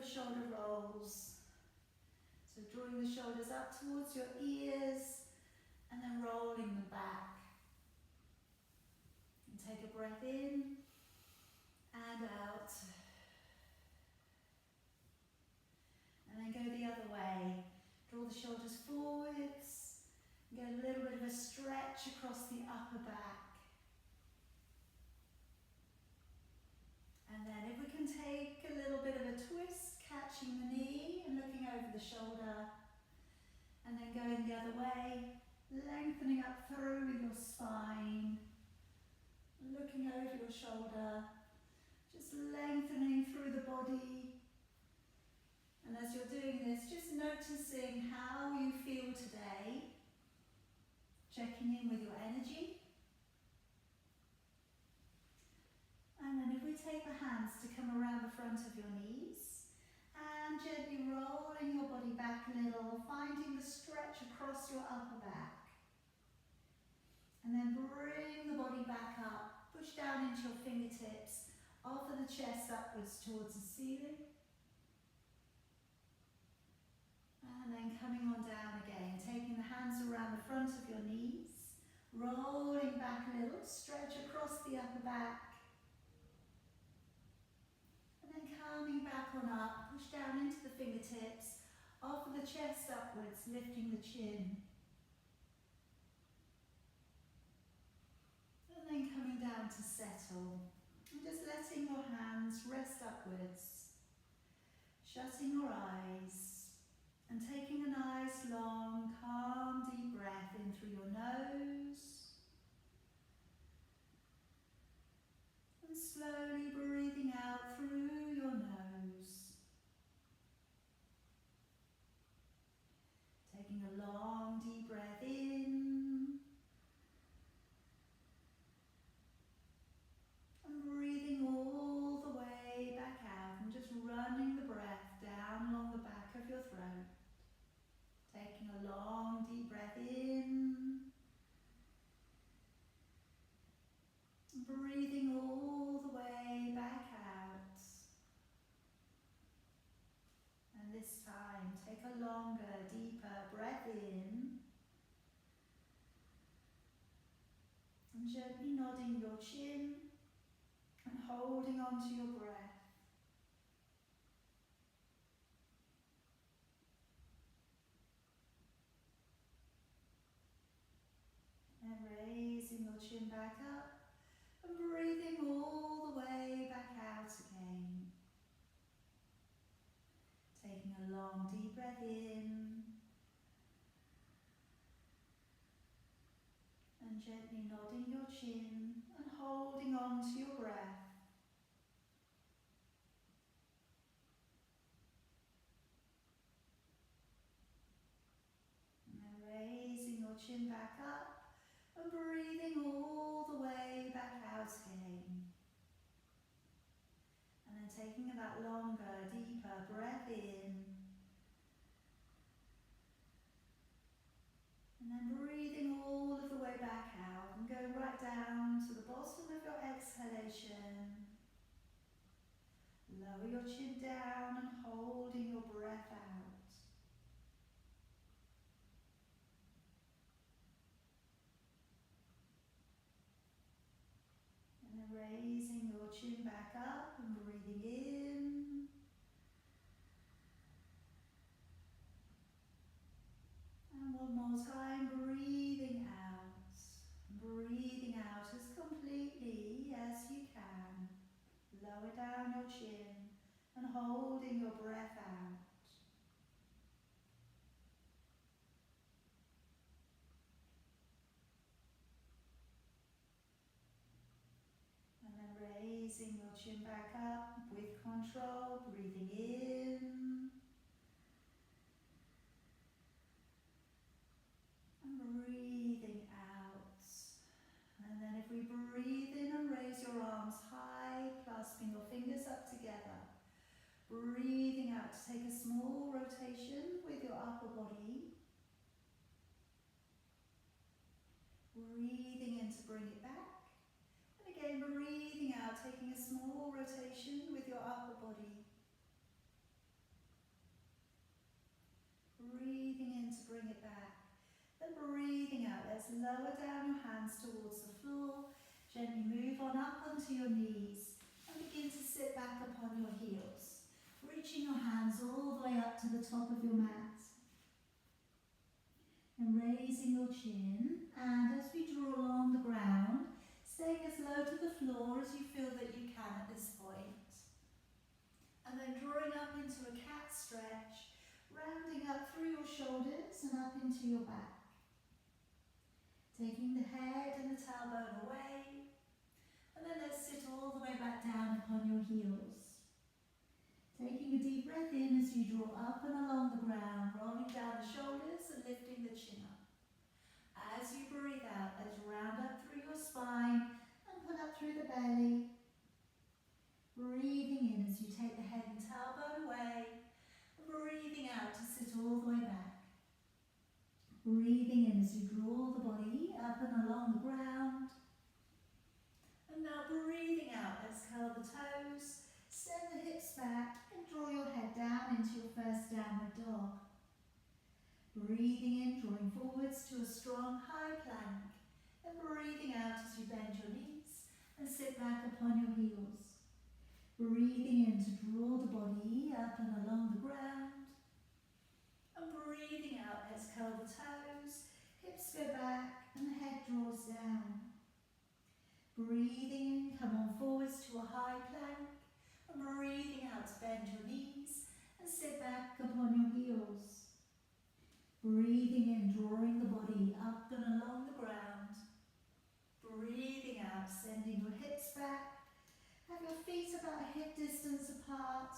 of shoulder rolls. So drawing the shoulders up towards your ears and then rolling them back. And take a breath in and out. And then go the other way. Draw the shoulders forwards. And get a little bit of a stretch across the upper back. And then if we can take a little bit of a twist, catching the knee and looking over the shoulder. And then going the other way, lengthening up through your spine. Looking over your shoulder. Just lengthening through the body. And as you're doing this, just noticing how you feel today. Checking in with your energy. And then if we take the hands to come around the front of your knees and gently rolling your body back a little, finding the stretch across your upper back. And then bring the body back up, push down into your fingertips, offer the chest upwards towards the ceiling. And then coming on down again, taking the hands around the front of your knees, rolling back a little, stretch across the upper back. And then coming back on up, push down into the fingertips, offer the chest upwards, lifting the chin. And then coming down to settle. And just letting your hands rest upwards. Shutting your eyes. And taking a nice, long, calm, deep breath in through your nose. And slowly breathing out through your nose. Taking a long, deep breath in. And breathing all the way back out. And just running the breath down along the back of your throat. Taking a long, deep breath in. Breathing all the way back out. And this time, take a longer, deeper breath in. And gently nodding your chin and holding on to your breath. And raising your chin back up and breathing all the way back out again. Taking a long deep breath in and gently nodding your chin and holding on to your breath. And then raising your chin back up. And breathing all the way back out again. And then taking that longer, deeper breath in. And then breathing all of the way back out and go right down to the bottom of your exhalation. Lower your chin down and holding your breath out. Raising your chin back up and breathing in. And one more time, breathing out. Breathing out as completely as you can. Lower down your chin and holding your breath out. Raising your chin back up with control, breathing in and breathing out. And then if we breathe in and raise your arms high, clasping your fingers up together. Breathing out to take a small rotation with your upper body. Breathing in to bring it back. Again, breathing out, taking a small rotation with your upper body. bring it back. Then breathing out, let's lower down your hands towards the floor. Gently move on up onto your knees and begin to sit back upon your heels. Reaching your hands all the way up to the top of your mat. And raising your chin. And as we draw along the ground, staying as low to the floor as you feel that you can at this point. And then drawing up into a cat stretch, rounding up through your shoulders and up into your back. Taking the head and the tailbone away, and then let's sit all the way back down upon your heels. Taking a deep breath in as you draw up and along the ground, rolling down the shoulders and lifting the chin up. As you breathe out, let's round up through your spine and pull up through the belly. Breathing in as you take the head and tailbone away, and breathing out to sit all the way back. Breathing in as you draw the body up and along the ground. And now breathing out, let's curl the toes, send the hips back and draw your head down into your first downward dog. Breathing in, drawing forwards to a strong high plank. And breathing out as you bend your knees and sit back upon your heels. Breathing in to draw the body up and along the ground. And breathing out, let's curl the toes, hips go back and the head draws down. Breathing in, come on forwards to a high plank. And breathing out to bend your knees and sit back upon your heels. Breathing in, drawing the body up and along the ground. Breathing out, sending your hips back. Have your feet about a hip distance apart.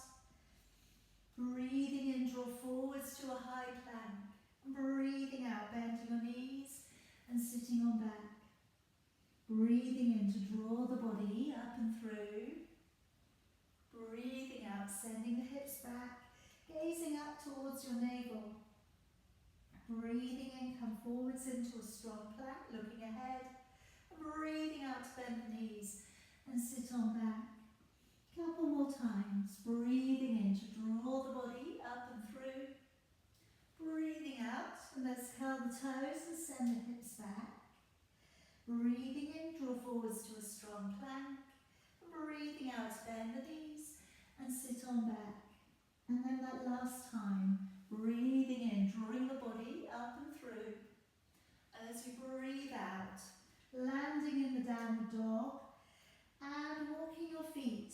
Breathing in, draw forwards to a high plank. Breathing out, bend your knees and sitting on back. Breathing in to draw the body up and through. Breathing out, sending the hips back, gazing up towards your navel. Breathing in, come forwards into a strong plank, looking ahead. Breathing out to bend the knees and sit on back. Couple more times. Breathing in to draw the body up and through. Breathing out, and let's curl the toes and send the hips back. Breathing in, draw forwards to a strong plank. Breathing out, bend the knees and sit on back. And then that last time, breathing in, drawing the body up and through. And as you breathe out, landing in the downward dog and walking your feet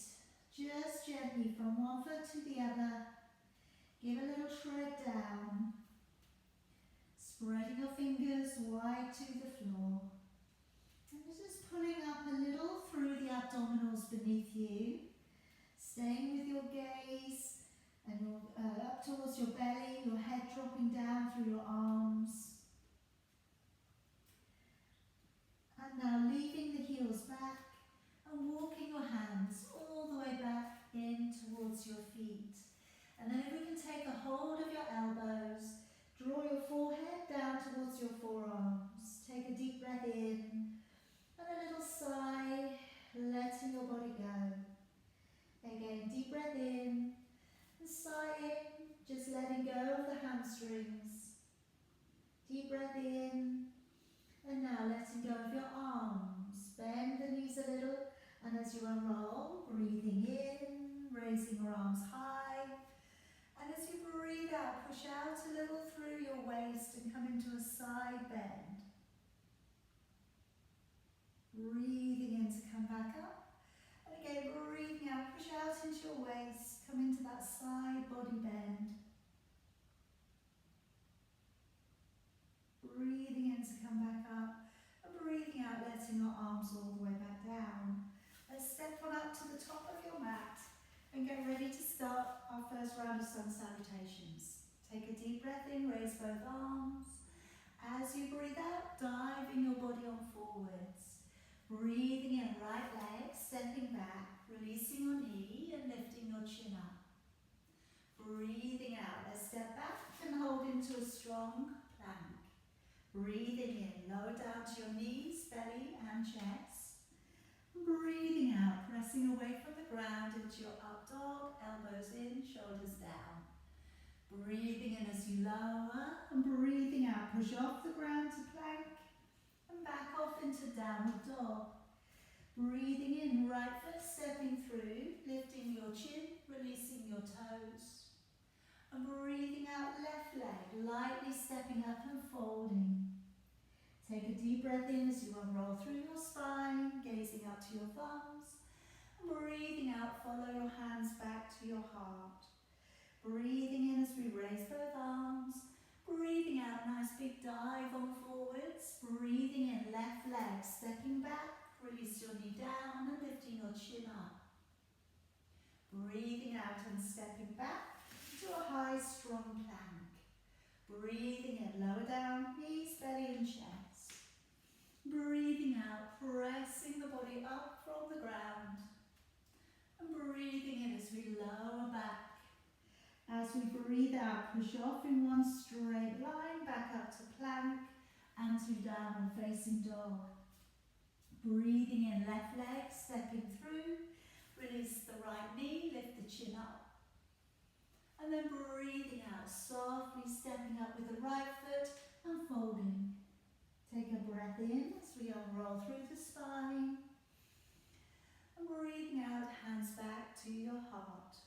just gently from one foot to the other. Give a little shred down. Spreading your fingers wide to the floor. And just pulling up a little through the abdominals beneath you. Staying with your gaze and your, up towards your belly, your head dropping down through your arms. And now leaving the heels back and walking your hands all the way back in towards your feet. And then if we can take a hold of your elbows, draw your forehead down towards your forearms. Take a deep breath in and a little sigh, letting your body go. Again, deep breath in and sighing, just letting go of the hamstrings. Deep breath in and now letting go of your arms. Bend the knees a little. And as you unroll, breathing in, raising your arms high. And as you breathe out, push out a little through your waist and come into a side bend. Breathing in to come back up. And again, breathing out, push out into your waist, come into that side body bend. Breathing in to come back up. And breathing out, letting your arms all the way back down. Let's step on up to the top of your mat and get ready to start our first round of sun salutations. Take a deep breath in, raise both arms. As you breathe out, diving your body on forwards. Breathing in, right leg, stepping back, releasing your knee and lifting your chin up. Breathing out, let's step back and hold into a strong plank. Breathing in, lower down to your knees, belly and chest. Breathing out, pressing away from the ground into your up dog, elbows in, shoulders down. Breathing in as you lower and breathing push off the ground to plank and back off into downward dog. Breathing in, right foot stepping through, lifting your chin, releasing your toes. And breathing out, left leg, lightly stepping up and folding. Take a deep breath in as you unroll through your spine, gazing up to your thumbs. And breathing out, follow your hands back to your heart. Breathing in as we raise both arms. Breathing out, nice big dive on forwards. Breathing in, left leg, stepping back. Release your knee down and lifting your chin up. Breathing out and stepping back to a high, strong plank. Breathing in, lower down, knees, belly and chest. Breathing out, pressing the body up from the ground. And breathing in as we lower back. As we breathe out, push off in one straight line, back up to plank and to downward facing dog. Breathing in, left leg, stepping through. Release the right knee, lift the chin up. And then breathing out, softly stepping up with the right foot and folding. Take a breath in as we unroll through the spine. And breathing out, hands back to your heart.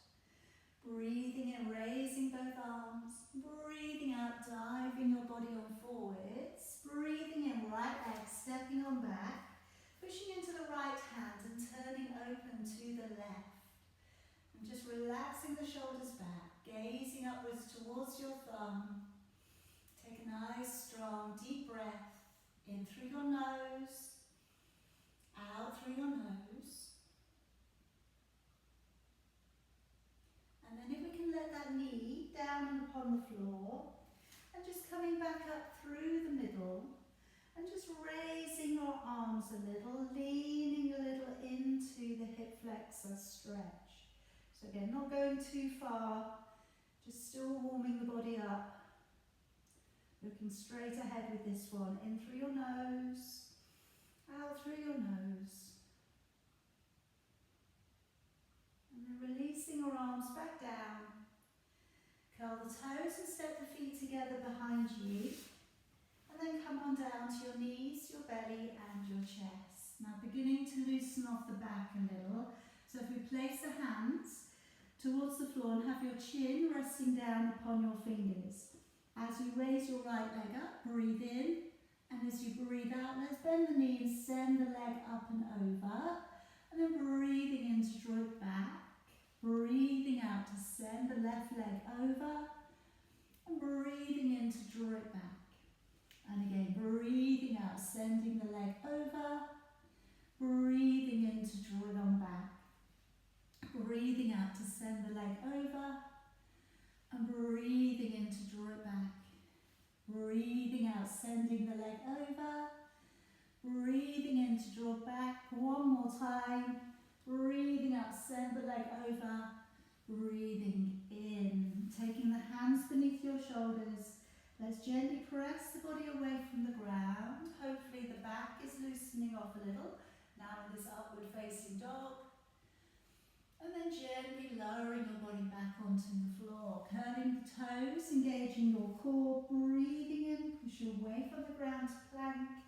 Breathing in, raising both arms. Breathing out, diving your body on forwards. Breathing in, right leg, stepping on back. Pushing into the right hand and turning open to the left. And just relaxing the shoulders back, gazing upwards towards your thumb. Take a nice, strong, deep breath. In through your nose, out through your nose. And then if we can let that knee down and upon the floor, and just coming back up through the middle, and just raising your arms a little, leaning a little into the hip flexor stretch. So again, not going too far, just still warming the body up. Looking straight ahead with this one, in through your nose, out through your nose. And then releasing your arms back down. Curl the toes and step the feet together behind you. And then come on down to your knees, your belly and your chest. Now beginning to loosen off the back a little. So if we place the hands towards the floor and have your chin resting down upon your fingers. As you raise your right leg up, breathe in, and as you breathe out, let's bend the knee and send the leg up and over, and then breathing in to draw it back, breathing out to send the left leg over, and breathing in to draw it back, and again breathing out, sending the leg over, breathing in to draw it on back, breathing out to send the leg over, and breathing in to draw it back. Breathing out, sending the leg over. Breathing in to draw back. One more time. Breathing out, send the leg over. Breathing in. Taking the hands beneath your shoulders. Let's gently press the body away from the ground. Hopefully the back is loosening off a little. Now in this upward facing dog. And then gently lowering your body back onto the floor. Curling the toes, engaging your core, breathing in, push away from the ground to plank,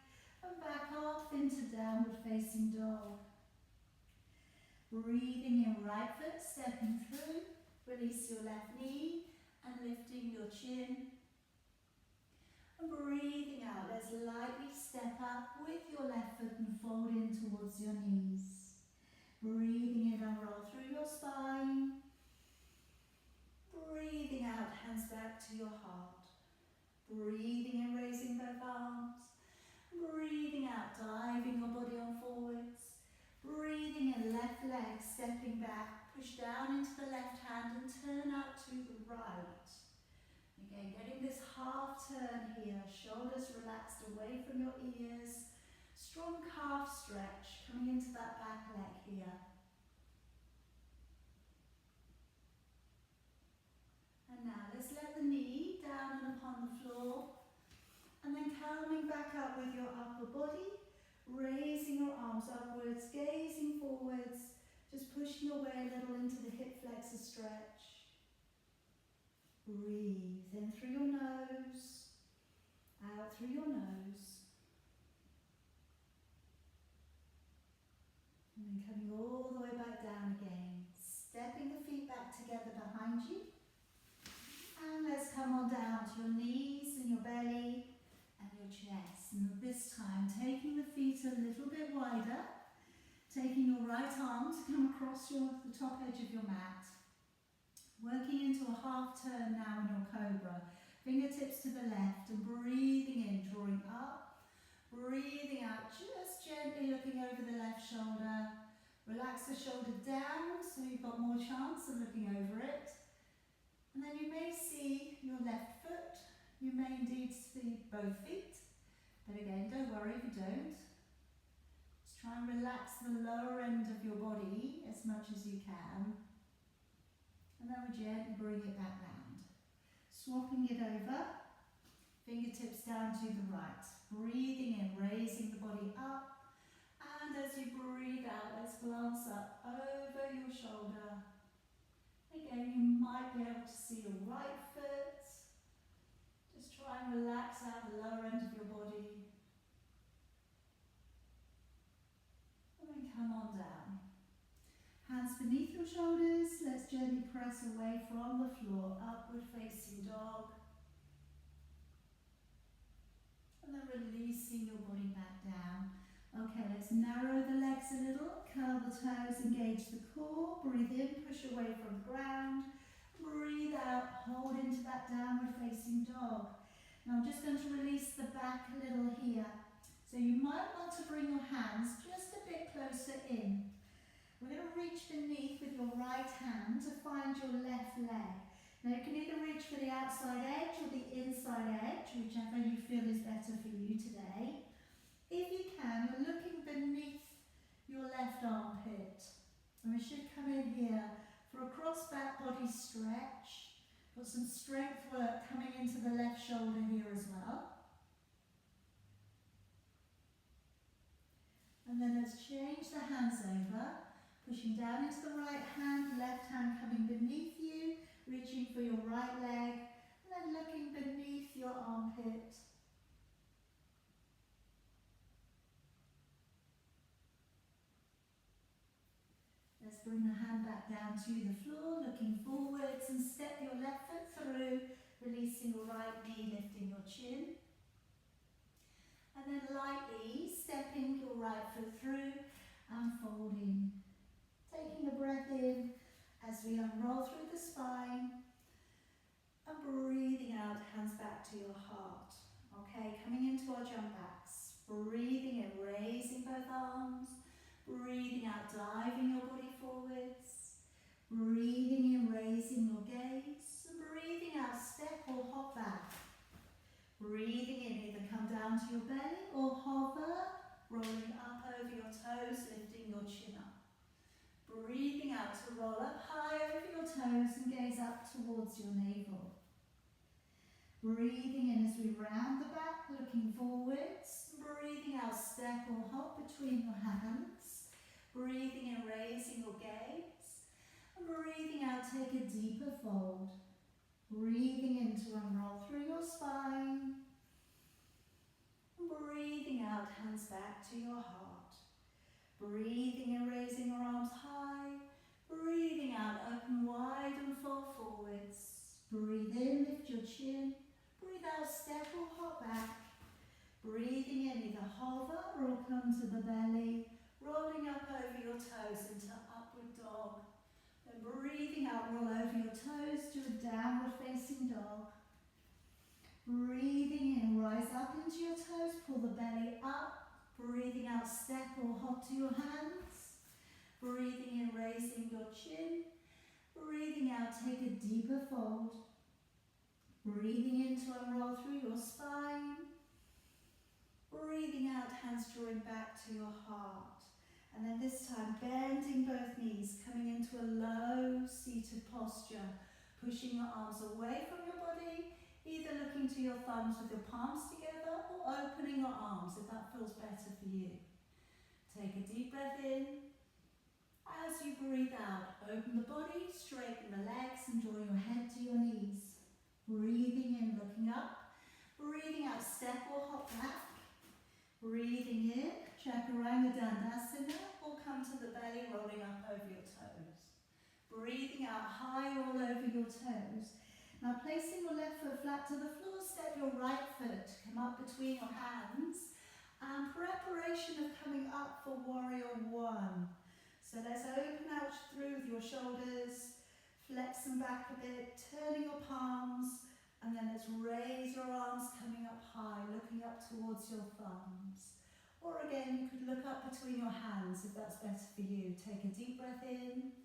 and back off into downward facing dog. Breathing in, right foot stepping through, release your left knee, and lifting your chin. And breathing out, let's lightly step up with your left foot and fold in towards your knees. Breathing in, unroll through your spine. Breathing out, hands back to your heart. Breathing in, raising both arms. Breathing out, diving your body on forwards. Breathing in, left leg, stepping back. Push down into the left hand and turn out to the right. Again, getting this half turn here. Shoulders relaxed away from your ears. Strong calf stretch coming into that back leg here. And now let's let the knee down and upon the floor. And then coming back up with your upper body, raising your arms upwards, gazing forwards, just pushing your way a little into the hip flexor stretch. Breathe in through your nose, Out through your nose. And then coming all the way back down again. Stepping the feet back together behind you. And let's come on down to your knees and your belly and your chest. And this time, taking the feet a little bit wider. Taking your right arm to come across the top edge of your mat. Working into a half turn now in your cobra. Fingertips to the left and breathing in, drawing up. Breathing out, just gently looking over the left shoulder. Relax the shoulder down so you've got more chance of looking over it. And then you may see your left foot. You may indeed see both feet. But again, don't worry if you don't. Just try and relax the lower end of your body as much as you can. And then we gently bring it back round. Swapping it over. Fingertips down to the right. Breathing in, raising the body up. And as you breathe out, let's glance up over your shoulder. Again, you might be able to see your right foot. Just try and relax out the lower end of your body. And then come on down. Hands beneath your shoulders. Let's gently press away from the floor. Upward facing dog. And then releasing your body back down. Okay, let's narrow the legs a little. Curl the toes, engage the core. Breathe in, push away from the ground. Breathe out, hold into that downward facing dog. Now I'm just going to release the back a little here. So you might want to bring your hands just a bit closer in. We're going to reach beneath with your right hand to find your left leg. Now you can either reach for the outside edge or the inside edge, whichever you feel is better for you today. If you can, you're looking beneath your left armpit. And we should come in here for a cross back body stretch. Got some strength work coming into the left shoulder here as well. And then let's change the hands over. Pushing down into the right hand, left hand coming beneath you. Reaching for your right leg. And then looking beneath your armpit. Let's bring the hand back down to the floor, looking forwards and step your left foot through, releasing your right knee, lifting your chin. And then lightly stepping your right foot through and folding. Taking a breath in as we unroll through the spine and breathing out, hands back to your heart. Okay, coming into our jump backs. Breathing in, raising both arms. Breathing out, diving your body forwards. Breathing in, raising your gaze. Breathing out, step or hop back. Breathing in, either come down to your belly or hover, rolling up over your toes, lifting your chin up. Breathing out to roll up high over your toes and gaze up towards your navel. Breathing in as we round the back, looking forwards. Breathing out, step or hop between your hands. Breathing in, raising your gaze. And breathing out, take a deeper fold. Breathing in to unroll through your spine. And breathing out, hands back to your heart. Breathing in, raising your arms high. Breathing out, open wide and fold forwards. Breathe in, lift your chin. Breathe out, step or hop back. Breathing in, either hover or come to the belly. Rolling up over your toes into upward dog. Then breathing out, roll over your toes to a downward facing dog. Breathing in, rise up into your toes, pull the belly up. Breathing out, step or hop to your hands. Breathing in, raising your chin. Breathing out, take a deeper fold. Breathing in to unroll through your spine. Breathing out, hands drawing back to your heart. And then this time, bending both knees, coming into a low seated posture. Pushing your arms away from your body, either looking to your thumbs with your palms together or opening your arms if that feels better for you. Take a deep breath in. As you breathe out, open the body, straighten the legs and draw your head to your knees. Breathing in, looking up. Breathing out, step or hop back. Breathing in, Chaturanga Dandasana, or come to the belly, rolling up over your toes. Breathing out, high roll over your toes. Now placing your left foot flat to the floor, step your right foot, come up between your hands, and preparation of coming up for warrior one. So let's open out through with your shoulders, flex them back a bit, turning your palms, and then let's raise your arms coming up high, looking up towards your thumbs. Or again, you could look up between your hands if that's better for you. Take a deep breath in.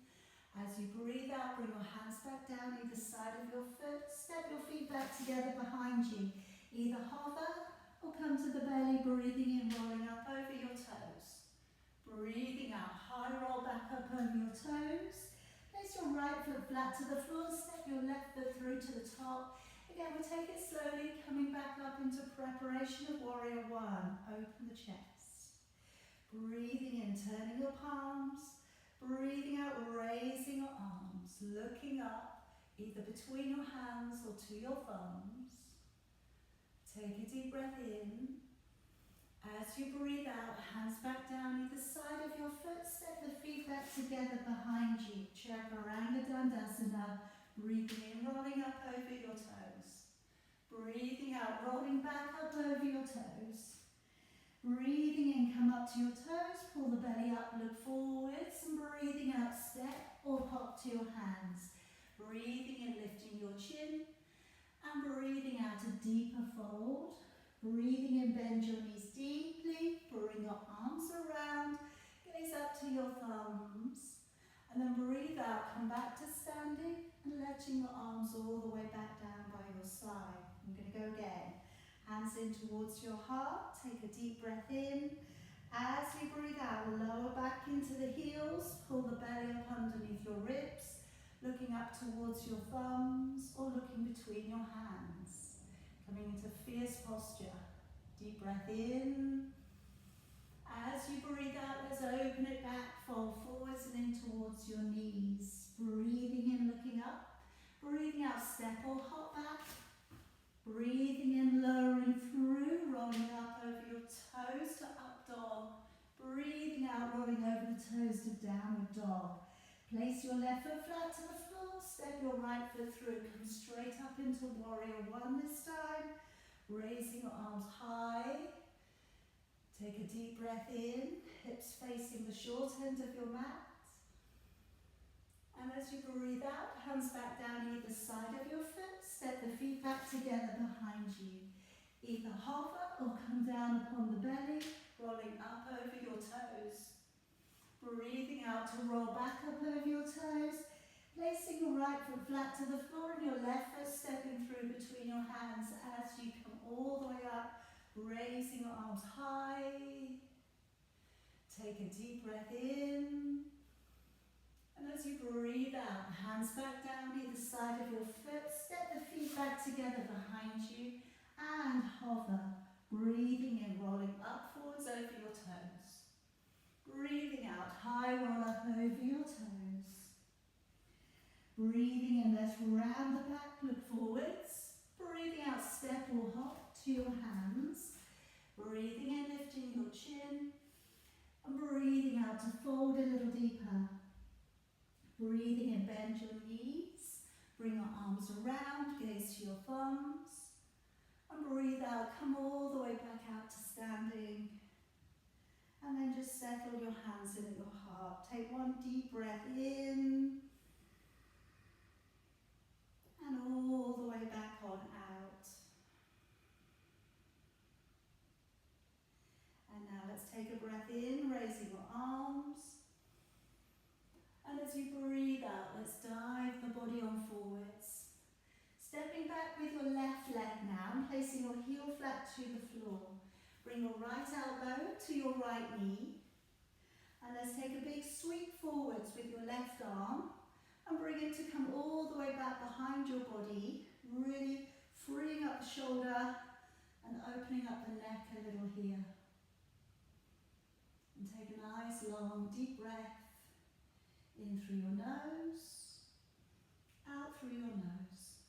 As you breathe out, bring your hands back down either side of your foot. Step your feet back together behind you. Either hover or come to the belly, breathing in, rolling up over your toes. Breathing out, high roll back up over your toes. Place your right foot flat to the floor, step your left foot through to the top. Again, we'll take it slowly, coming back up into preparation of warrior one. Open the chest. Breathing in, turning your palms. Breathing out, raising your arms, looking up, either between your hands or to your thumbs. Take a deep breath in. As you breathe out, hands back down either side of your foot, step the feet back together behind you. Chaturanga Dandasana. Breathing in, rolling up over your toes. Breathing out, rolling back up over your toes. Breathing in, come up to your toes, pull the belly up, look forwards, and breathing out, step or hop to your hands. Breathing in, lifting your chin, and breathing out, a deeper fold. Breathing in, bend your knees deeply, bring your arms around, gaze up to your thumbs, and then breathe out, come back to standing, and letting your arms all the way back down by your side. I'm going to go again. Hands in towards your heart, take a deep breath in. As you breathe out, lower back into the heels, pull the belly up underneath your ribs, looking up towards your thumbs or looking between your hands. Coming into fierce posture. Deep breath in. As you breathe out, let's open it back, fold forwards and in towards your knees. Breathing in, looking up. Breathing out, step or hop back. Breathing in, lowering through, rolling up over your toes to up dog. Breathing out, rolling over the toes to downward dog. Place your left foot flat to the floor, step your right foot through, come straight up into warrior one this time. Raising your arms high. Take a deep breath in, hips facing the short end of your mat. And as you breathe out, hands back down either side of your foot, step the feet back together behind you. Either hover or come down upon the belly, rolling up over your toes. Breathing out to roll back up over your toes, placing your right foot flat to the floor and your left foot stepping through between your hands as you come all the way up, raising your arms high. Take a deep breath in. And as you breathe out, hands back down either side of your foot, step the feet back together behind you and hover. Breathing in, rolling up forwards over your toes. Breathing out, high roll up over your toes. Breathing in, let's round the back, look forwards. Breathing out, step or hop to your hands. Breathing in, lifting your chin. And breathing out to fold a little deeper. Breathing in, bend your knees. Bring your arms around, gaze to your thumbs. And breathe out, come all the way back out to standing. And then just settle your hands in at your heart. Take one deep breath in. And all the way back on out. And now let's take a breath in, raising your arms. And as you breathe out, let's dive the body on forwards. Stepping back with your left leg now and placing your heel flat to the floor. Bring your right elbow to your right knee. And let's take a big sweep forwards with your left arm and bring it to come all the way back behind your body, really freeing up the shoulder and opening up the neck a little here. And take a nice long deep breath in through your nose, out through your nose.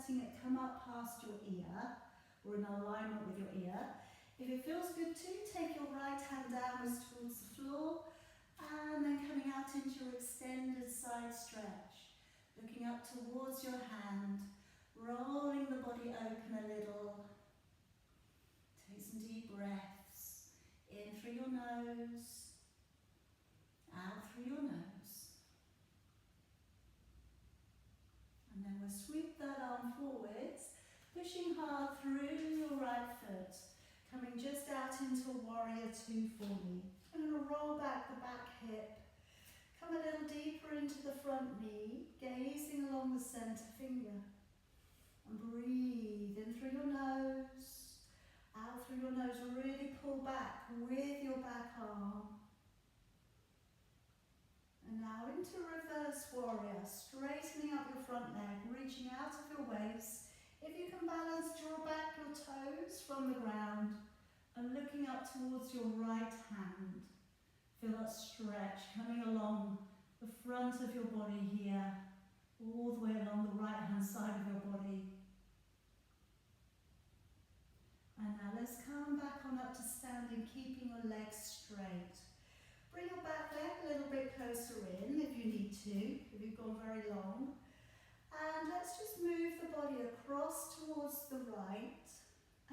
letting it come up past your ear, or in alignment with your ear. If it feels good too, take your right hand downwards towards the floor, and then coming out into your extended side stretch. Looking up towards your hand, rolling the body open a little. Take some deep breaths. In through your nose, out through your nose. And then we'll sweep that arm forwards, pushing hard through your right foot, coming just out into warrior two for me. I'm going to roll back the back hip, come a little deeper into the front knee, gazing along the centre finger. And breathe in through your nose, out through your nose. Really pull back with your back arm. And now into reverse warrior, straightening up your front leg, reaching out of your waist. If you can balance, draw back your toes from the ground and looking up towards your right hand. Feel that stretch coming along the front of your body here, all the way along the right hand side of your body. And now let's come back on up to standing, keeping your legs straight. Bring your back leg a little bit closer in if you need to, if you've gone very long. And let's just move the body across towards the right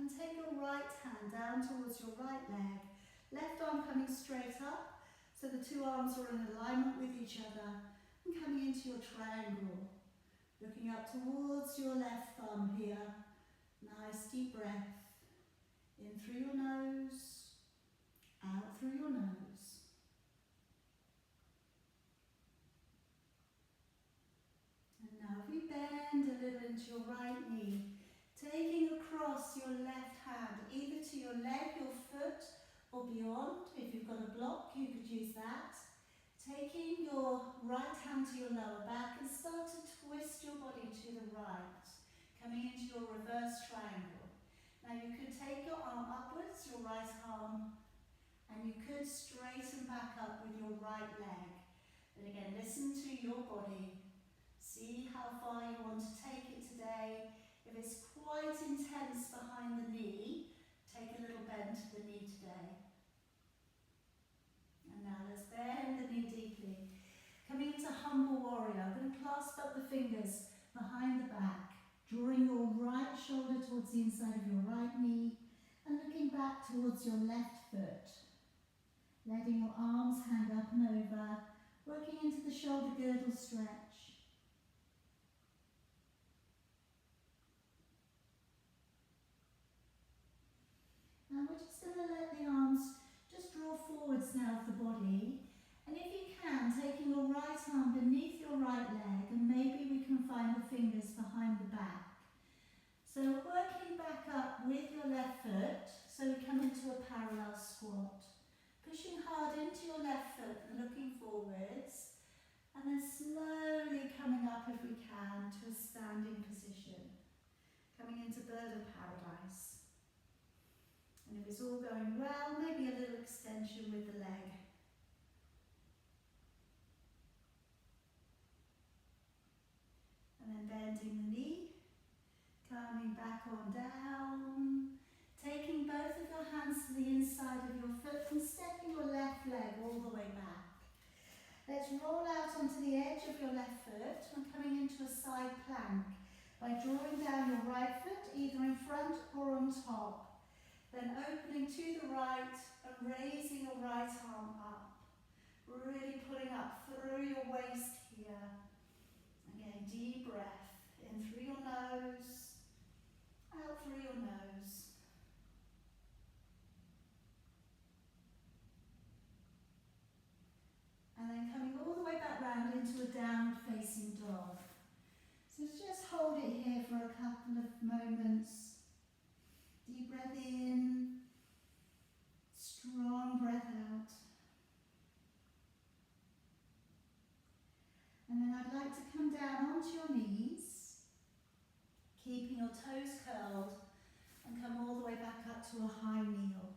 and take your right hand down towards your right leg. Left arm coming straight up, so the two arms are in alignment with each other, and coming into your triangle. Looking up towards your left thumb here. Nice deep breath. In through your nose, out through your nose. And now if we bend a little into your right knee, taking across your left hand, either to your leg, your foot, or beyond. If you've got a block, you could use that. Taking your right hand to your lower back and start to twist your body to the right, coming into your reverse triangle. Now you could take your arm upwards, your right arm, and you could straighten back up with your right leg. But again, listen to your body. See how far you want to take it today. If it's quite intense behind the knee, take a little bend to the knee today. And now let's bend the knee deeply. Coming into humble warrior, I'm going to clasp up the fingers behind the back. Drawing your right shoulder towards the inside of your right knee and looking back towards your left foot. Letting your arms hang up and over, working into the shoulder girdle stretch. Now we're just going to let the arms just draw forwards now of the body. And if you can, taking your right arm beneath your right leg, and maybe we can find the fingers behind the back. So working back up with your left foot, so we come into a parallel squat. Pushing hard into your left foot and looking forwards, and then slowly coming up if we can to a standing position. Coming into bird of paradise. And if it's all going well, maybe a little extension with the leg. And then bending the knee, coming back on down, taking both of your hands to the inside of your foot and stepping your left leg all the way back. Let's roll out onto the edge of your left foot and coming into a side plank by drawing down your right foot either in front or on top. Then opening to the right and raising your right arm up. Really pulling up through your waist here. Again, deep breath. In through your nose, out through your nose. And then coming all the way back round into a downward facing dog. So just hold it here for a couple of moments. Deep breath in, strong breath out. And then I'd like to come down onto your knees, keeping your toes curled, and come all the way back up to a high kneel.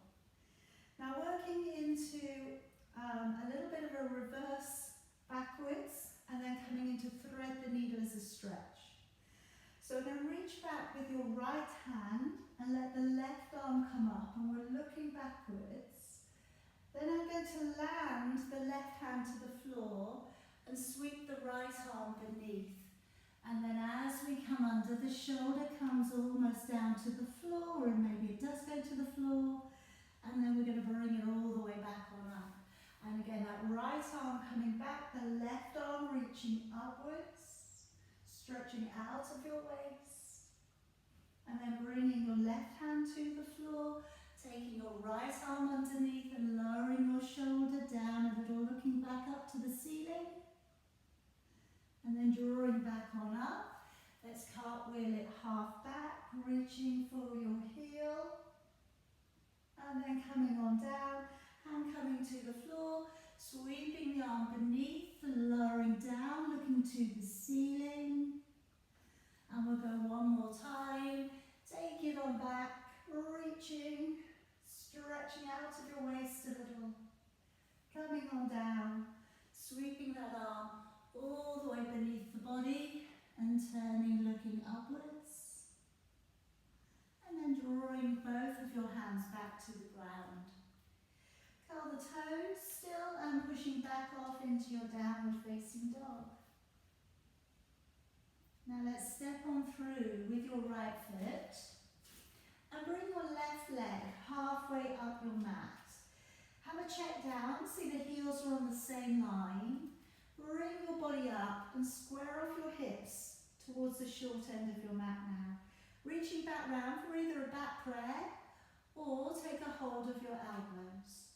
Now working into a little bit of a reverse backwards, and then coming into thread the needle as a stretch. So I'm going to reach right hand and let the left arm come up, and we're looking backwards. Then I'm going to land the left hand to the floor and sweep the right arm beneath. And then as we come under, the shoulder comes almost down to the floor, and maybe it does go to the floor. And then we're going to bring it all the way back on up. And again, that right arm coming back, the left arm reaching upwards, stretching out of your waist. And then bringing your left hand to the floor, taking your right arm underneath and lowering your shoulder down a little, looking back up to the ceiling. And then drawing back on up. Let's cartwheel it half back, reaching for your heel. And then coming on down, hand coming to the floor, sweeping the arm beneath, lowering down, looking to the ceiling. And we'll go one more time. Take it on back, reaching, stretching out of your waist a little. Coming on down, sweeping that arm all the way beneath the body and turning, looking upwards. And then drawing both of your hands back to the ground. Curl the toes still and pushing back off into your downward facing dog. Now let's step on through with your right foot and bring your left leg halfway up your mat. Have a check down, see the heels are on the same line. Bring your body up and square off your hips towards the short end of your mat now. Reaching back round for either a back prayer or take a hold of your elbows.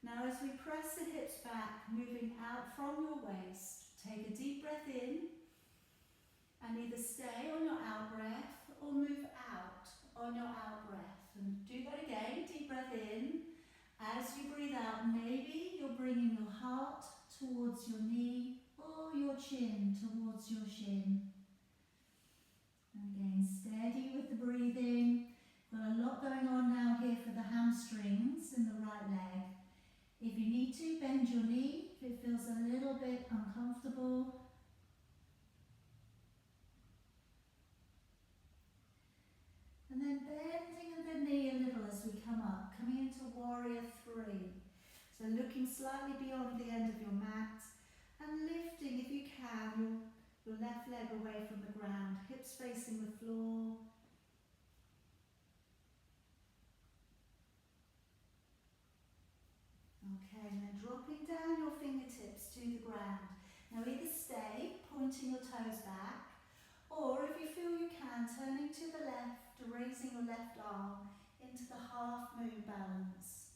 Now as we press the hips back, moving out from your waist, take a deep breath in and either stay on your out breath or move out on your out breath. And do that again, deep breath in. As you breathe out, maybe you're bringing your heart towards your knee or your chin towards your shin. And again, steady with the breathing. Got a lot going on now here for the hamstrings in the right leg. If you need to, bend your knee if it feels a little bit uncomfortable. And then bending the knee a little as we come up, coming into warrior three. So looking slightly beyond the end of your mat and lifting, if you can, your left leg away from the ground, hips facing the floor. Okay, and then dropping down your fingertips to the ground. Now either stay, pointing your toes back, or if you feel you can, turning to the left, raising your left arm into the half moon balance.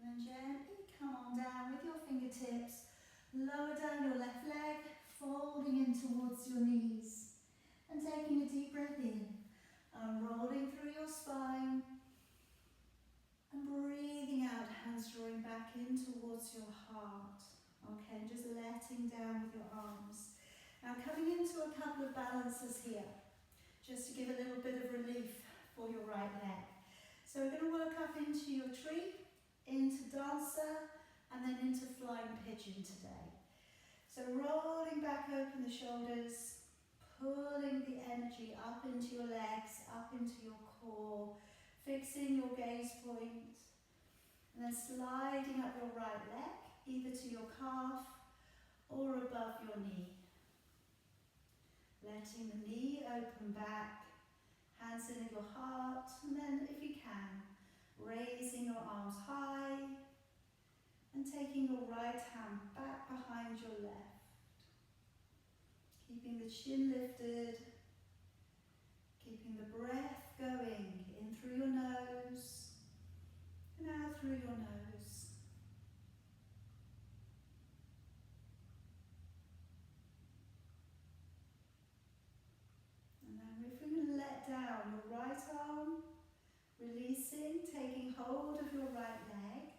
And gently come on down with your fingertips, lower down your left leg, folding in towards your knees and taking a deep breath in and rolling through your spine and breathing out, hands drawing back in towards your heart. Okay, and just letting down with your arms. Now coming into a couple of balances here, just to give a little bit of relief for your right leg. So we're going to work up into your tree, into dancer, and then into flying pigeon today. So rolling back open the shoulders, pulling the energy up into your legs, up into your core, fixing your gaze point, and then sliding up your right leg, either to your calf or above your knee. Letting the knee open back, hands in your heart, and then if you can, raising your arms high and taking your right hand back behind your left. Keeping the chin lifted, keeping the breath going in through your nose and out through your nose. And then if we can let down your right arm, releasing, taking hold of your right leg.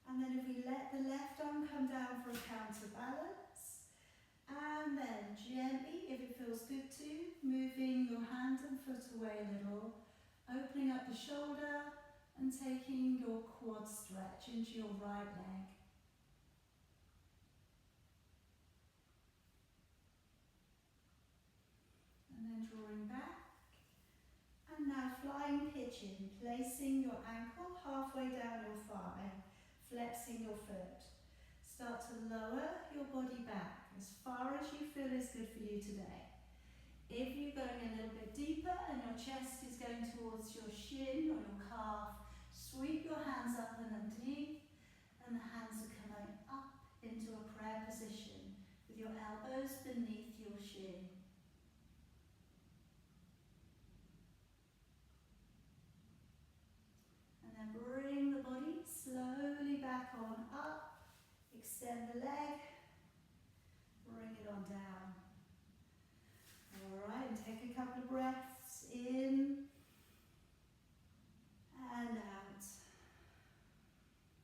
And then if we let the left arm come down for a counterbalance. And then gently, if it feels good to, moving your hand and foot away a little. Opening up the shoulder, And taking your quad stretch into your right leg. And then drawing back. And now flying pigeon, placing your ankle halfway down your thigh, flexing your foot. Start to lower your body back as far as you feel is good for you today. If you're going a little bit deeper and your chest is going towards your shin or your calf, sweep your hands up and underneath, and the hands are coming up into a prayer position with your elbows beneath your shin. And then bring the body slowly back on up, extend the leg, bring it on down. Alright, and take a couple of breaths in and out.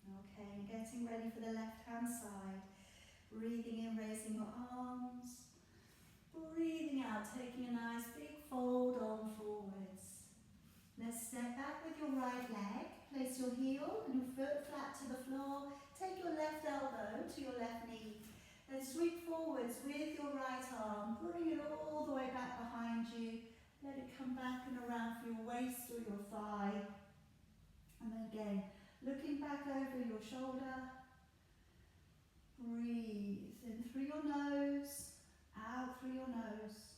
Okay, getting ready for the left hand side. Breathing in, raising your arms. Breathing out, taking a nice big fold on forwards. Let's step back with your right leg. Place your heel and your foot flat to the floor. Take your left elbow to your left knee. Then sweep forwards with your right arm. Bring it all the way back behind you. Let it come back and around for your waist or your thigh. And then again, looking back over your shoulder. Breathe in through your nose, out through your nose.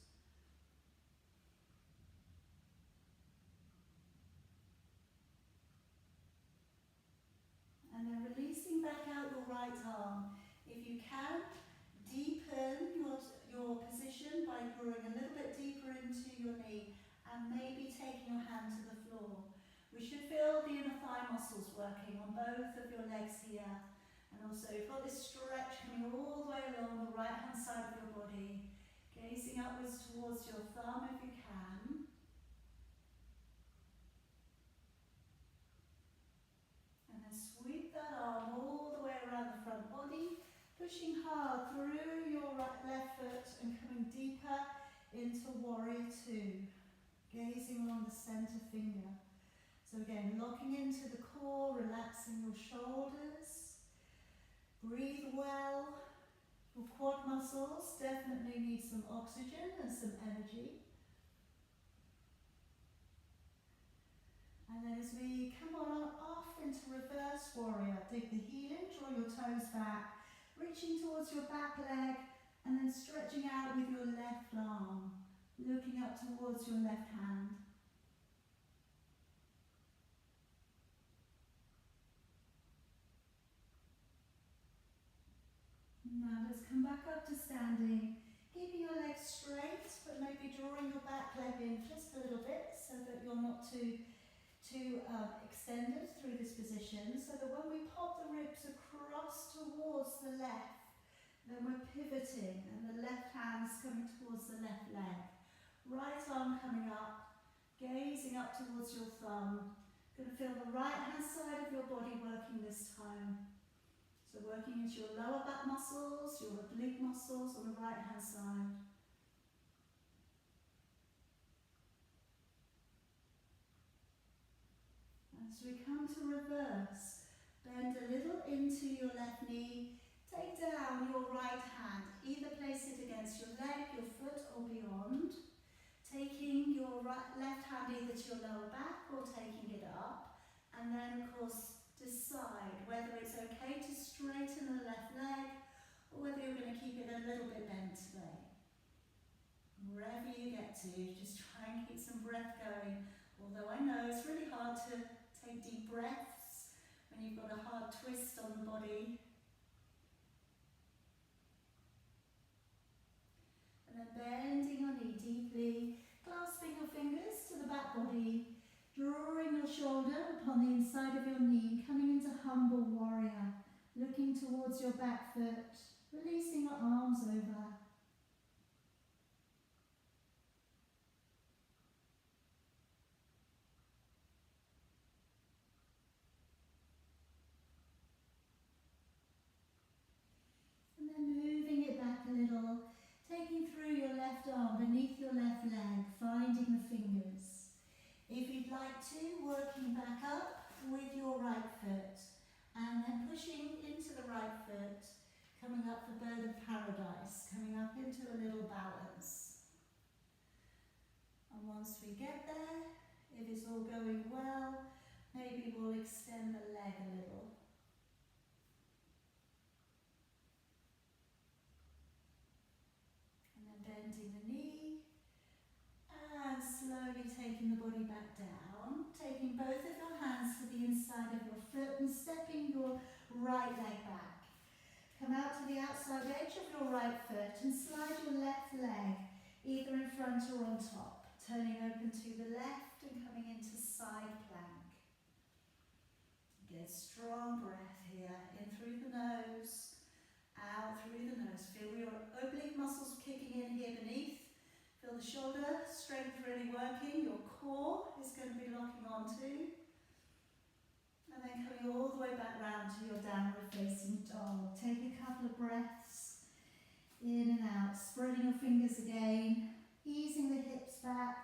And then releasing back out your right arm. If you can, deepen your position by drawing a little bit deeper into your knee and maybe taking your hand to the floor. We should feel the inner thigh muscles working on both of your legs here. And also you've got this stretch coming all the way along the right hand side of your body. Gazing upwards towards your thumb if you can. And then sweep that arm all the way around the front body. Pushing hard through your left foot and coming deeper into Warrior Two. Gazing along the center finger. So again, locking into the core, relaxing your shoulders. Breathe well. Your quad muscles definitely need some oxygen and some energy. And then as we come on off into reverse warrior, dig the heel in, draw your toes back, reaching towards your back leg, and then stretching out with your left arm, looking up towards your left hand. Now let's come back up to standing, keeping your legs straight, but maybe drawing your back leg in just a little bit so that you're not too extended through this position, so that when we pop the ribs across towards the left, then we're pivoting and the left hand's coming towards the left leg. Right arm coming up, gazing up towards your thumb. Going to feel the right hand side of your body working this time. So working into your lower back muscles, your oblique muscles on the right hand side. As we come to reverse, bend a little into your left knee, take down your right hand, either place it against your leg, your foot or beyond, taking your left hand either to your lower back or taking it up, and then of course decide whether it's okay to straighten the left leg or whether you're going to keep it a little bit bent today. Wherever you get to, just try and keep some breath going, although I know it's really hard to take deep breaths when you've got a hard twist on the body. And then bending your knee deeply, clasping your fingers to the back body, drawing your shoulder upon the inside of your knee, coming into humble warrior, looking towards your back foot, releasing your arms over. And then moving it back a little, taking through your left arm beneath your left leg, finding the fingers. If you'd like to, working back up with your right foot, and then pushing into the right foot, coming up for bird of paradise, coming up into a little balance. And once we get there, if it's all going well, maybe we'll extend the leg a little. And then bending the knee, and slowly taking the body back down, taking both of your hands to the inside of your foot and stepping your right leg back. Come out to the outside edge of your right foot and slide your left leg either in front or on top, turning open to the left and coming into side plank. Get strong breath here, in through the nose, out through the nose. Feel your oblique muscles kicking in here beneath. Feel the shoulder strength really working. Your core is going to be locking onto. And then coming all the way back round to your downward facing dog. Take a couple of breaths in and out, spreading your fingers again, easing the hips back.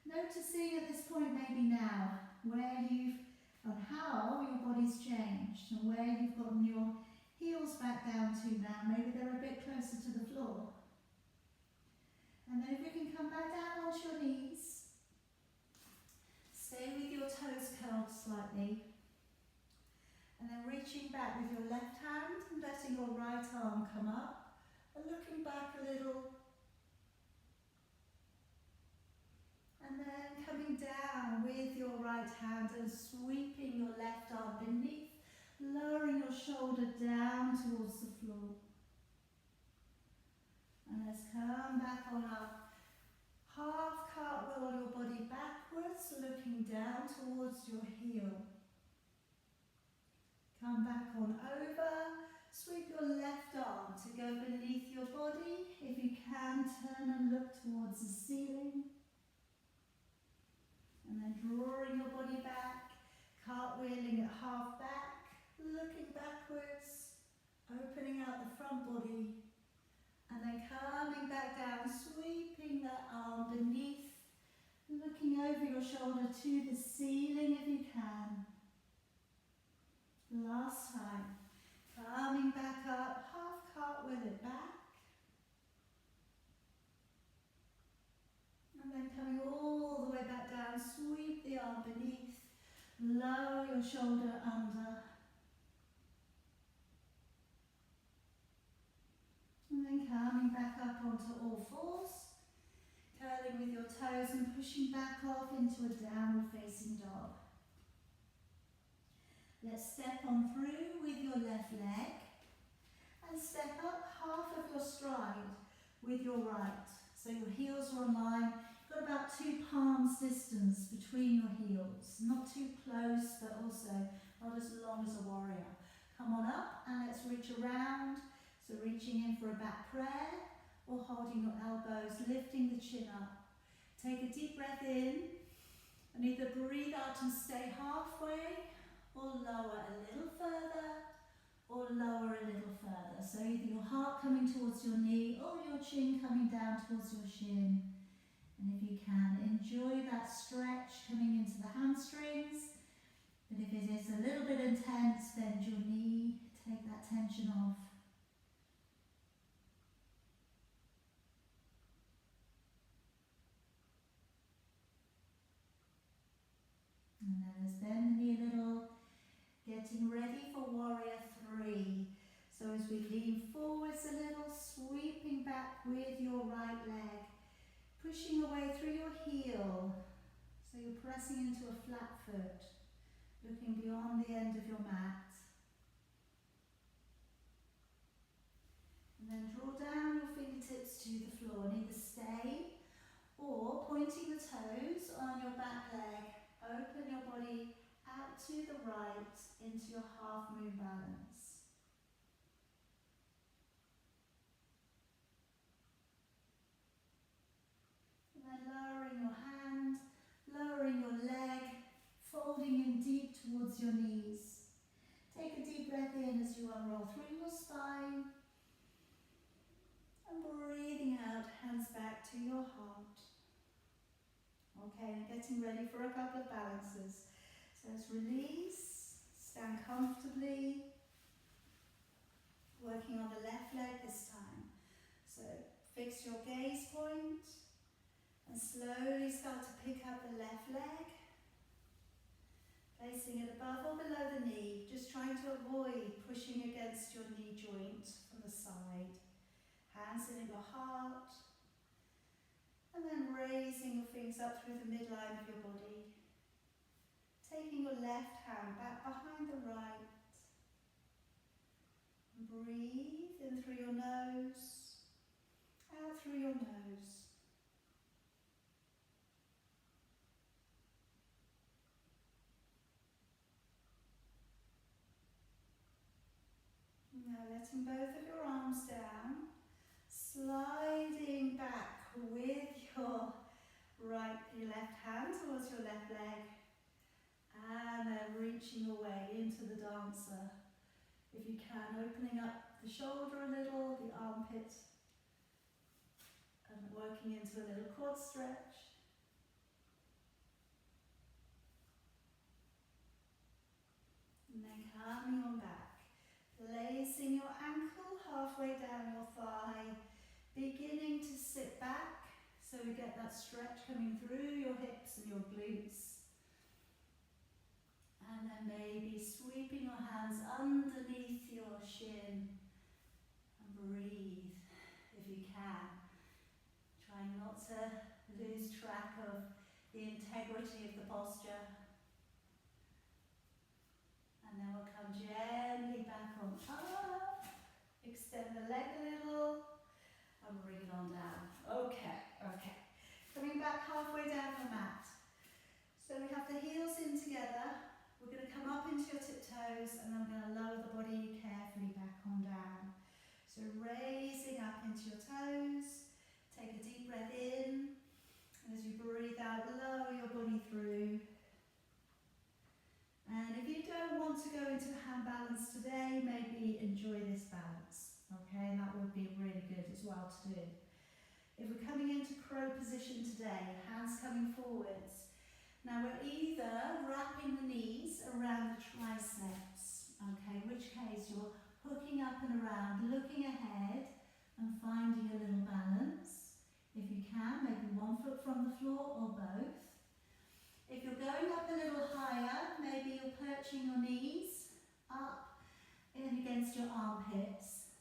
Noticing at this point, maybe now, where you've and how your body's changed and where you've gotten your heels back down to now. Maybe they're a bit closer to the floor. And then if we can come back down onto your knees, stay with your toes curled slightly. And then reaching back with your left hand and letting your right arm come up and looking back a little. And then coming down with your right hand and sweeping your left arm beneath, lowering your shoulder down towards the floor. And let's come back on up. Half cartwheel your body backwards, looking down towards your heel. Come back on over, sweep your left arm to go beneath your body. If you can, turn and look towards the ceiling. And then drawing your body back, cartwheeling it half back, looking backwards, opening out the front body, and then coming back down, sweeping that arm beneath, looking over your shoulder to the ceiling if you can. Last time, coming back up, half cartwheel it back, and then coming all the way back down, sweep the arm beneath, lower your shoulder under, and then coming back up onto all fours, curling with your toes and pushing back off into a downward facing dog. Let's step on through with your left leg and step up half of your stride with your right. So your heels are on line. Got about 2 palms distance between your heels. Not too close, but also not as long as a warrior. Come on up and let's reach around. So reaching in for a back prayer or holding your elbows, lifting the chin up. Take a deep breath in and either breathe out and stay halfway, or lower a little further, or lower a little further. So either your heart coming towards your knee or your chin coming down towards your shin. And if you can, enjoy that stretch coming into the hamstrings. But if it is a little bit intense, bend your knee, take that tension off. And then let's bend the knee a little. Getting ready for warrior 3. So as we lean forwards a little, sweeping back with your right leg, pushing away through your heel. So you're pressing into a flat foot, looking beyond the end of your mat. And then draw down your fingertips to the floor and either stay or pointing the toes on your back leg, open your body out to the right into your half moon balance. And then lowering your hand, lowering your leg, folding in deep towards your knees. Take a deep breath in as you unroll through your spine. And breathing out, hands back to your heart. Okay, and getting ready for a couple of balances. So So let's release, stand comfortably, working on the left leg this time. So fix your gaze point and slowly start to pick up the left leg, placing it above or below the knee, just trying to avoid pushing against your knee joint from the side. Hands in your heart, and then raising your fingers up through the midline of your body. Taking your left hand back behind the right. Breathe in through your nose, out through your nose. Now letting both of your arms down, sliding back with your left hand towards your left leg, and then reaching away into the dancer. If you can, opening up the shoulder a little, the armpit, and working into a little quad stretch. And then coming on back, placing your ankle halfway down your thigh, beginning to sit back, so we get that stretch coming through your hips and your glutes. And then maybe sweeping your hands underneath your shin and breathe if you can. Trying not to lose track of the integrity of the posture. And then we'll come gently back on up, extend the leg a little, and bring it on down. Okay. Coming back halfway down the mat. So we have the heels in together. We're going to come up into your tiptoes, and then we're going to lower the body carefully back on down. So raising up into your toes, take a deep breath in, and as you breathe out, lower your body through. And if you don't want to go into hand balance today, maybe enjoy this balance, okay? And that would be really good as well to do. If we're coming into crow position today, hands coming forwards, now we're either wrapping the knees around the triceps, okay, in which case you're hooking up and around, looking ahead and finding a little balance. If you can, maybe one foot from the floor or both. If you're going up a little higher, maybe you're perching your knees up in against your armpits.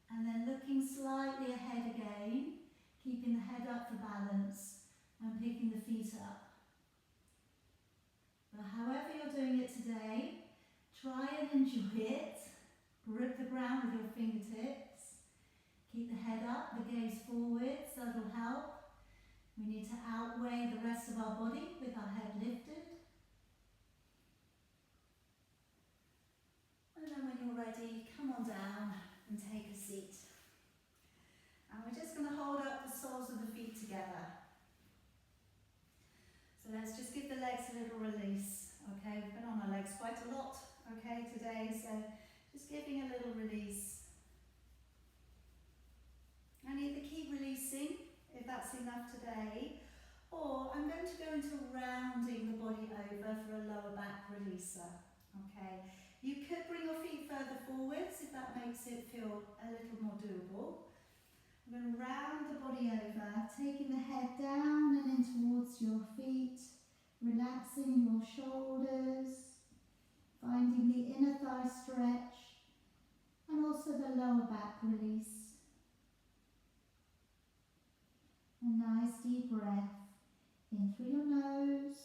And then looking slightly ahead again, keeping the head up for balance and picking the feet up. But however you're doing it today, try and enjoy it. Grip the ground with your fingertips. Keep the head up, the gaze forwards, that'll help. We need to outweigh the rest of our body with our head lifted. And then when you're ready, come on down and take a seat. And we're just going to hold up the soles of the feet together. So let's just give the legs a little release, okay? We've been on our legs quite a lot, okay, today, so just giving a little release. And either keep releasing, if that's enough today, or I'm going to go into rounding the body over for a lower back releaser, okay? You could bring your feet further forwards if that makes it feel a little more doable. I'm going to round the body over, taking the head down and in towards your feet, relaxing your shoulders, finding the inner thigh stretch, and also the lower back release. A nice deep breath, in through your nose,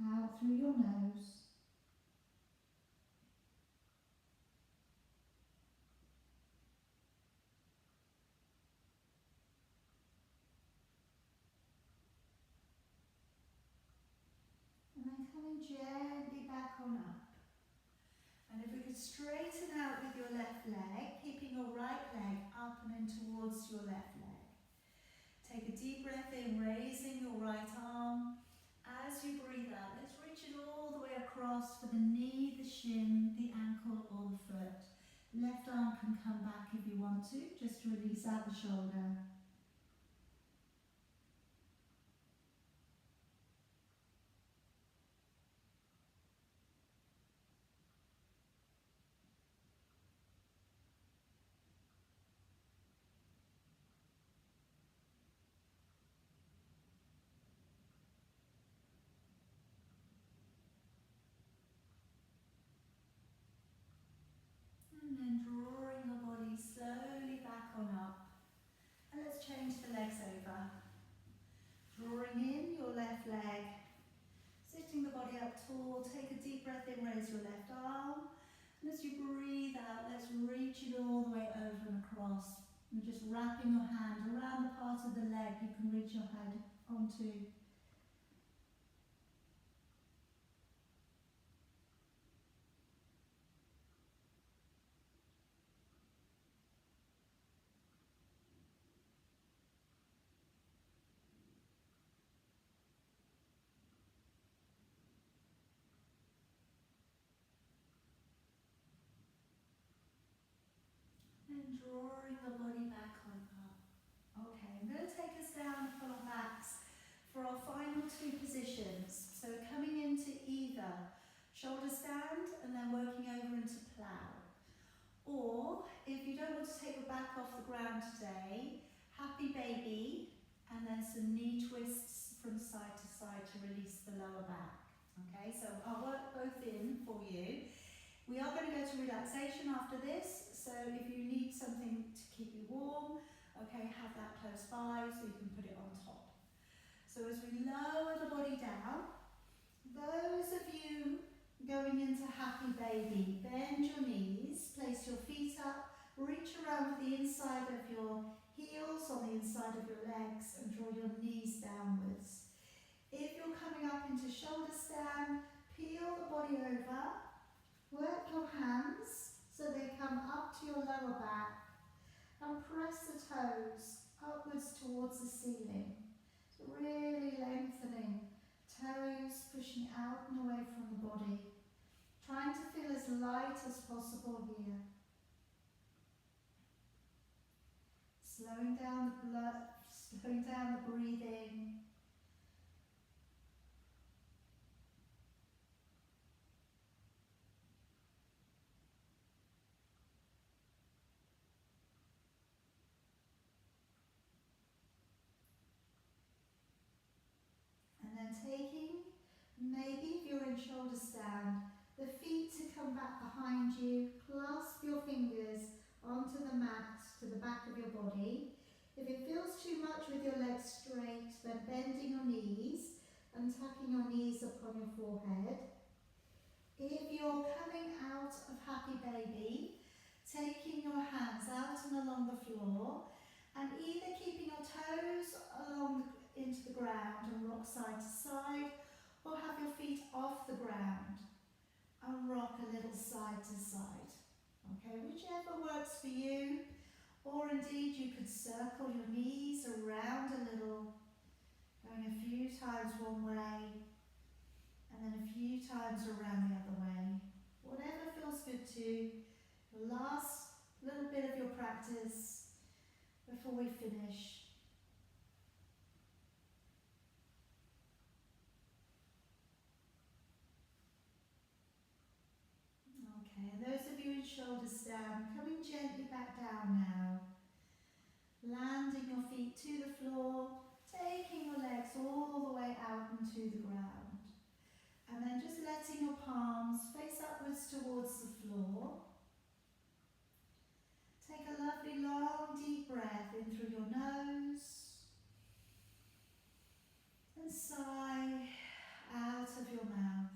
out through your nose. And then coming gently back on up. And if we could straighten out with your left leg, keeping your right leg up and in towards your left leg. Take a deep breath in, raising your right arm. As you breathe out, let's reach it all the way across for the knee, the shin, the ankle or the foot. Left arm can come back if you want to, just to release out the shoulder. And just wrapping your hand around the part of the leg you can reach your head onto. And drawing the body back on up. Okay, I'm going to take us down upon our backs for our final two positions. So coming into either shoulder stand and then working over into plough. Or if you don't want to take your back off the ground today, happy baby and then some knee twists from side to side to release the lower back. Okay, so I'll work both in for you. We are going to go to relaxation after this, so if you need something to keep you warm, okay, have that close by so you can put it on top. So as we lower the body down, those of you going into happy baby, bend your knees, place your feet up, reach around with the inside of your heels on the inside of your legs and draw your knees downwards. If you're coming up into shoulder stand, peel the body over. Work your hands so they come up to your lower back and press the toes upwards towards the ceiling. So really lengthening, toes pushing out and away from the body. Trying to feel as light as possible here. Slowing down the blood, slowing down the breathing. And then taking, maybe if you're in shoulder stand, the feet to come back behind you, clasp your fingers onto the mat to the back of your body. If it feels too much with your legs straight, then bending your knees and tucking your knees upon your forehead. If you're coming out of happy baby, taking your hands out and along the floor and either keeping your toes along into the ground and rock side to side, or have your feet off the ground and rock a little side to side. Okay, whichever works for you, or indeed you could circle your knees around a little, going a few times one way and then a few times around the other way. Whatever feels good to you. The last little bit of your practice before we finish. Okay, and those of you in shoulder stand, coming gently back down now. Landing your feet to the floor, taking your legs all the way out into the ground. And then just letting your palms face upwards towards the floor. Take a lovely long deep breath in through your nose. And sigh out of your mouth.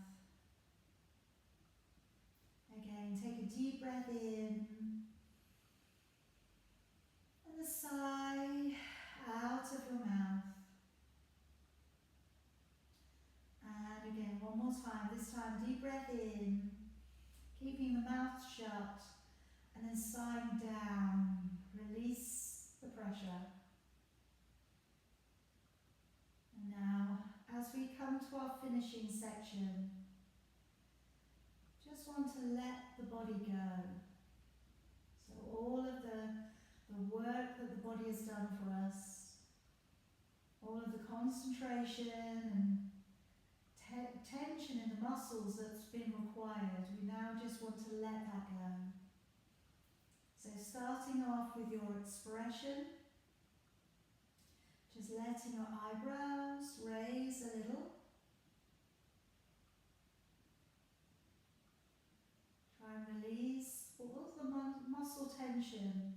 Again, take a deep breath in. And a sigh out of your mouth. And again, one more time. This time, deep breath in, keeping the mouth shut, and then sighing down. Release the pressure. And now, as we come to our finishing section, just want to let the body go. So all of the work that the body has done for us, all of the concentration and tension in the muscles that's been required, we now just want to let that go. So starting off with your expression, just letting your eyebrows raise a little. Try and release all of the muscle tension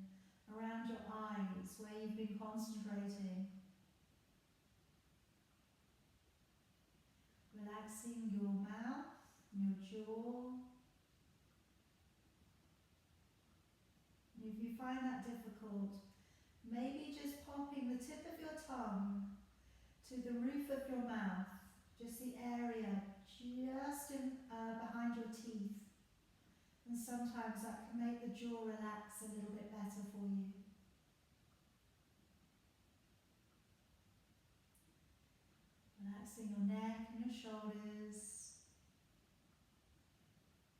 around your eyes where you've been concentrating. Relaxing your mouth, your jaw. And if you find that difficult, Maybe just popping the tip of your tongue to the roof of your mouth, just the area just behind your teeth. And sometimes that can make the jaw relax a little bit better for you. Relaxing your neck and your shoulders,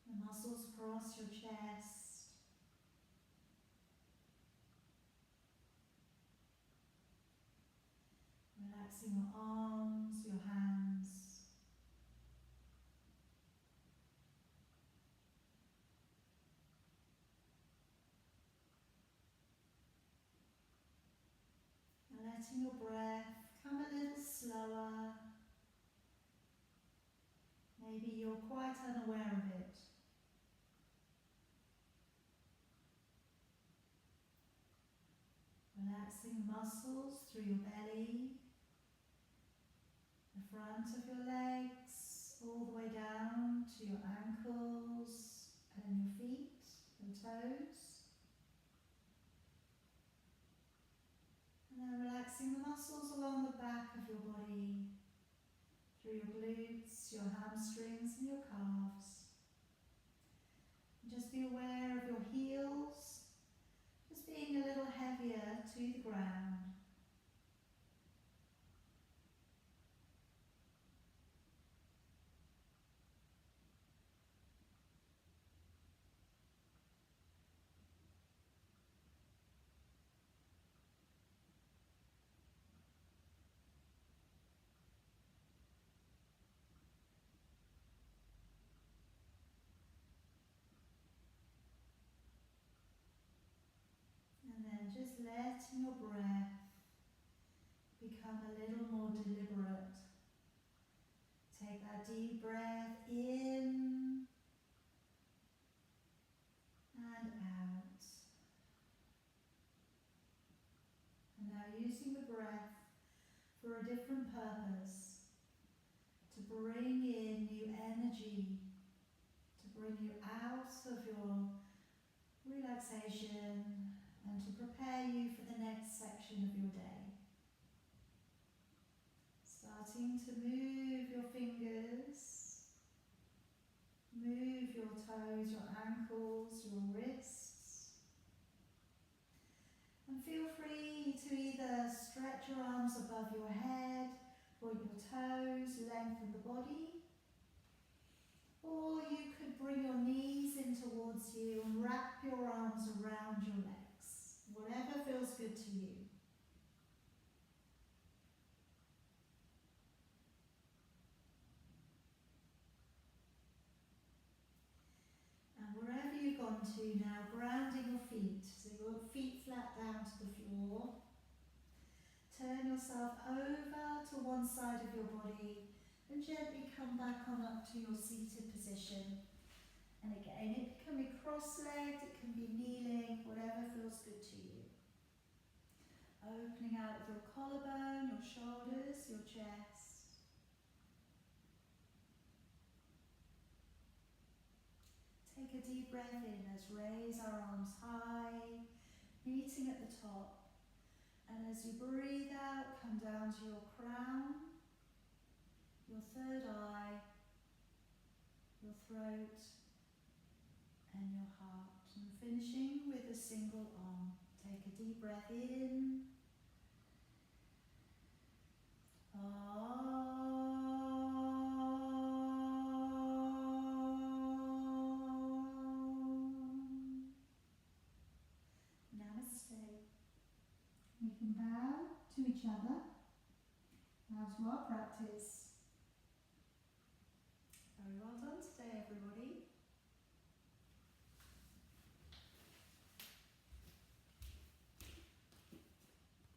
the muscles across your chest. Relaxing your arms, your hands. And letting your breath come a little slower. Maybe you're quite unaware of it. Relaxing muscles through your belly, the front of your legs, all the way down to your ankles and your feet, your toes. And then relaxing the muscles along the back of your body, through your glutes, your hamstrings and your calves. And just be aware of your heels, just being a little heavier to the ground. And then just letting your breath become a little more deliberate. Take that deep breath in and out. And now using the breath for a different purpose, to bring in new energy, to bring you out of your relaxation and to prepare you for the next section of your day. Starting to move your fingers, move your toes, your ankles, your wrists. And feel free to either stretch your arms above your head, point your toes, lengthen the body. Or you could bring your knees in towards you and wrap your arms around your legs. Whatever feels good to you. And wherever you've gone to now, grounding your feet. So your feet flat down to the floor. Turn yourself over to one side of your body and gently come back on up to your seated position. And again, it can be cross-legged, it can be kneeling, whatever feels good to you. Opening out your collarbone, your shoulders, your chest. Take a deep breath in as raise our arms high, meeting at the top. And as you breathe out, come down to your crown, your third eye, your throat, and your heart. And finishing with a single arm. Take a deep breath in. Namaste. We can bow to each other. Bow to our practice. Very well done today, everybody.